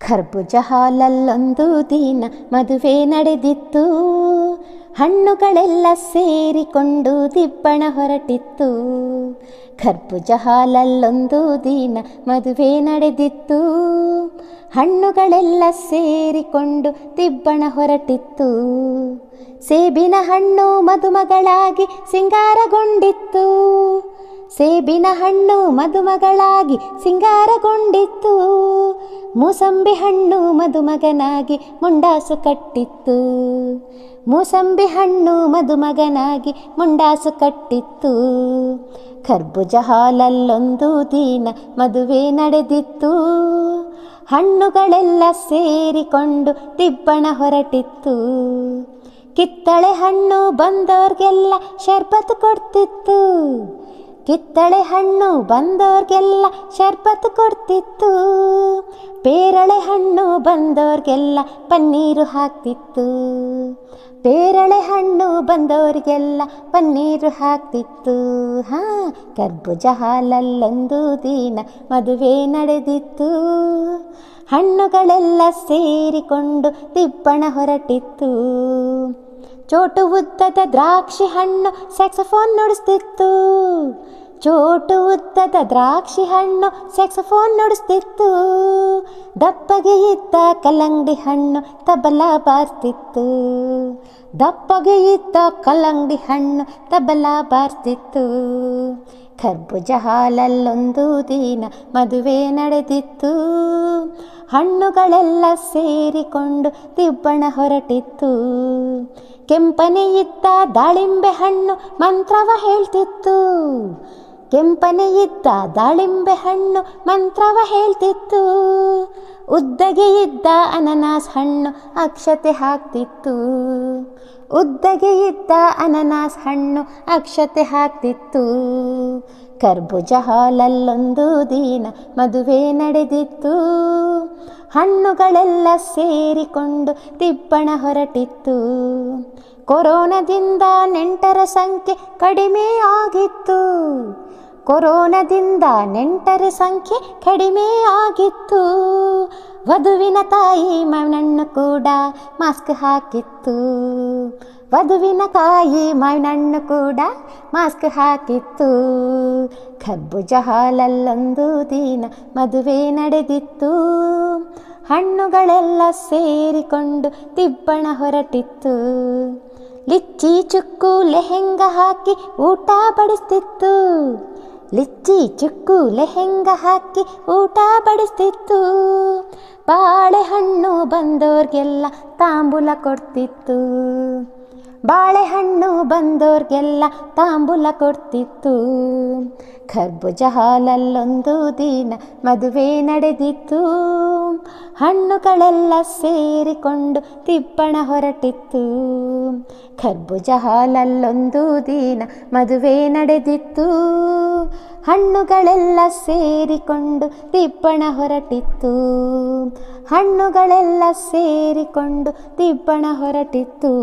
ಖರ್ಬೂಜ ಹಾಲಲ್ಲೊಂದು ದಿನ ಮದುವೆ ನಡೆದಿತ್ತು. ಹಣ್ಣುಗಳೆಲ್ಲ ಸೇರಿಕೊಂಡು ದಿಬ್ಬಣ ಹೊರಟಿತ್ತು. ಖರ್ಬೂಜ ಹಾಲಲ್ಲೊಂದು ದಿನ ಮದುವೆ ನಡೆದಿತ್ತು. ಹಣ್ಣುಗಳೆಲ್ಲ ಸೇರಿಕೊಂಡು ದಿಬ್ಬಣ ಹೊರಟಿತ್ತು. ಸೇಬಿನ ಹಣ್ಣು ಮದುಮಗಳಾಗಿ ಸಿಂಗಾರಗೊಂಡಿತ್ತು. ಸೇಬಿನ ಹಣ್ಣು ಮದುಮಗಳಾಗಿ ಸಿಂಗಾರಗೊಂಡಿತ್ತು. ಮೂಸಂಬಿ ಹಣ್ಣು ಮದುಮಗನಾಗಿ ಮುಂಡಾಸು ಕಟ್ಟಿತ್ತು. ಮೂಸಂಬಿ ಹಣ್ಣು ಮದುಮಗನಾಗಿ ಮುಂಡಾಸು ಕಟ್ಟಿತ್ತು. ಖರ್ಬೂಜ ಹಾಲಲ್ಲೊಂದು ದಿನ ಮದುವೆ ನಡೆದಿತ್ತು. ಹಣ್ಣುಗಳೆಲ್ಲ ಸೇರಿಕೊಂಡು ದಿಬ್ಬಣ ಹೊರಟಿತ್ತು. ಕಿತ್ತಳೆ ಹಣ್ಣು ಬಂದೋರ್ಗೆಲ್ಲ ಶರ್ಬತ್ ಕೊಡ್ತಿತ್ತು. ಕಿತ್ತಳೆ ಹಣ್ಣು ಬಂದೋರ್ಗೆಲ್ಲ ಶರ್ಬತ್ ಕೊಡ್ತಿತ್ತು. ಪೇರಳೆ ಹಣ್ಣು ಬಂದೋರ್ಗೆಲ್ಲ ಪನ್ನೀರು ಹಾಕ್ತಿತ್ತು. ಪೇರಳೆ ಹಣ್ಣು ಬಂದೋರಿಗೆಲ್ಲ ಪನ್ನೀರು ಹಾಕ್ತಿತ್ತು. ಖರ್ಬೂಜ ಹಾಲಲ್ಲೊಂದು ದಿನ ಮದುವೆ ನಡೆದಿತ್ತು. ಹಣ್ಣುಗಳೆಲ್ಲ ಸೇರಿಕೊಂಡು ದಿಬ್ಬಣ ಹೊರಟಿತ್ತು. ಚೋಟು ಉದ್ದದ ದ್ರಾಕ್ಷಿ ಹಣ್ಣು ಸ್ಯಾಕ್ಸಫೋನ್ ನುಡಿಸ್ತಿತ್ತು. ಚೋಟು ಉದ್ದದ ದ್ರಾಕ್ಷಿ ಹಣ್ಣು ಸ್ಯಾಕ್ಸಫೋನ್ ನುಡಿಸ್ತಿತ್ತು. ದಪ್ಪಗೆ ಇದ್ದ ಕಲ್ಲಂಗಡಿ ಹಣ್ಣು ತಬಲ ಬಾರ್ತಿತ್ತು. ದಪ್ಪಗೆ ಇದ್ದ ಕಲ್ಲಂಗಡಿ ಹಣ್ಣು ತಬಲ ಬಾರ್ತಿತ್ತು. ಖರ್ಬೂಜ ಹಾಲಲ್ಲೊಂದು ದಿನ ಮದುವೆ ನಡೆದಿತ್ತು. ಹಣ್ಣುಗಳೆಲ್ಲ ಸೇರಿಕೊಂಡು ದಿಬ್ಬಣ ಹೊರಟಿತ್ತು. ಕೆಂಪನೆ ಇದ್ದ ದಾಳಿಂಬೆ ಹಣ್ಣು ಮಂತ್ರವ ಹೇಳ್ತಿತ್ತು. ಕೆಂಪನೆ ಇದ್ದ ದಾಳಿಂಬೆ ಹಣ್ಣು ಮಂತ್ರವ ಹೇಳ್ತಿತ್ತು. ಉದ್ದಗೆ ಇದ್ದ ಅನನಾಸ್ ಹಣ್ಣು ಅಕ್ಷತೆ ಹಾಕ್ತಿತ್ತು. ಉದ್ದಗೆ ಇದ್ದ ಅನನಾಸ್ ಹಣ್ಣು ಅಕ್ಷತೆ ಹಾಕ್ತಿತ್ತು. ಖರ್ಬೂಜ ಹಾಲಲ್ಲೊಂದು ದಿನ ಮದುವೆ ನಡೆದಿತ್ತು. ಹಣ್ಣುಗಳೆಲ್ಲ ಸೇರಿಕೊಂಡು ದಿಬ್ಬಣ ಹೊರಟಿತ್ತು. ಕೊರೋನಾದಿಂದ ನೆಂಟರ ಸಂಖ್ಯೆ ಕಡಿಮೆ ಆಗಿತ್ತು. ಕೊರೋನಾದಿಂದ ನೆಂಟರ ಸಂಖ್ಯೆ ಕಡಿಮೆ ಆಗಿತ್ತು. ವಧುವಿನ ತಾಯಿ ಮಾವಿನಣ್ಣು ಕೂಡ ಮಾಸ್ಕ್ ಹಾಕಿತ್ತು. ವಧುವಿನ ತಾಯಿ ಮಾವಿನಣ್ಣು ಕೂಡ ಮಾಸ್ಕ್ ಹಾಕಿತ್ತು. ಖರ್ಬೂಜ ಹಾಲಲ್ಲೊಂದು ದಿನ ಮದುವೆ ನಡೆದಿತ್ತು. ಹಣ್ಣುಗಳೆಲ್ಲ ಸೇರಿಕೊಂಡು ದಿಬ್ಬಣ ಹೊರಟಿತ್ತು. ಲಿಚ್ಚಿ ಚುಕ್ಕು ಲೆಹೆಂಗ ಹಾಕಿ ಊಟ ಬಡಿಸ್ತಿತ್ತು. ಲಿಚ್ಚಿ ಚುಕ್ಕು ಲೆಹೆಂಗ ಹಾಕಿ ಊಟ ಬಡಿಸ್ತಿತ್ತು. ಬಾಳೆಹಣ್ಣು ಬಂದೋರ್ಗೆಲ್ಲ ತಾಂಬೂಲ ಕೊಡ್ತಿತ್ತು. ಬಾಳೆಹಣ್ಣು ಬಂದೋರ್ಗೆಲ್ಲ ತಾಂಬೂಲ ಕೊಡ್ತಿತ್ತು. ಖರ್ಬೂಜ ಹಾಲಲ್ಲೊಂದು ದಿನ ಮದುವೆ ನಡೆದಿತ್ತು. ಹಣ್ಣುಗಳೆಲ್ಲ ಸೇರಿಕೊಂಡು ದಿಬ್ಬಣ ಹೊರಟಿತ್ತು. ಖರ್ಬೂಜ ಹಾಲಲ್ಲೊಂದು ದಿನ ಮದುವೆ ನಡೆದಿತ್ತು. ಹಣ್ಣುಗಳೆಲ್ಲ ಸೇರಿಕೊಂಡು ದಿಬ್ಬಣ ಹೊರಟಿತ್ತು. ಹಣ್ಣುಗಳೆಲ್ಲ ಸೇರಿಕೊಂಡು ದಿಬ್ಬಣ ಹೊರಟಿತ್ತು.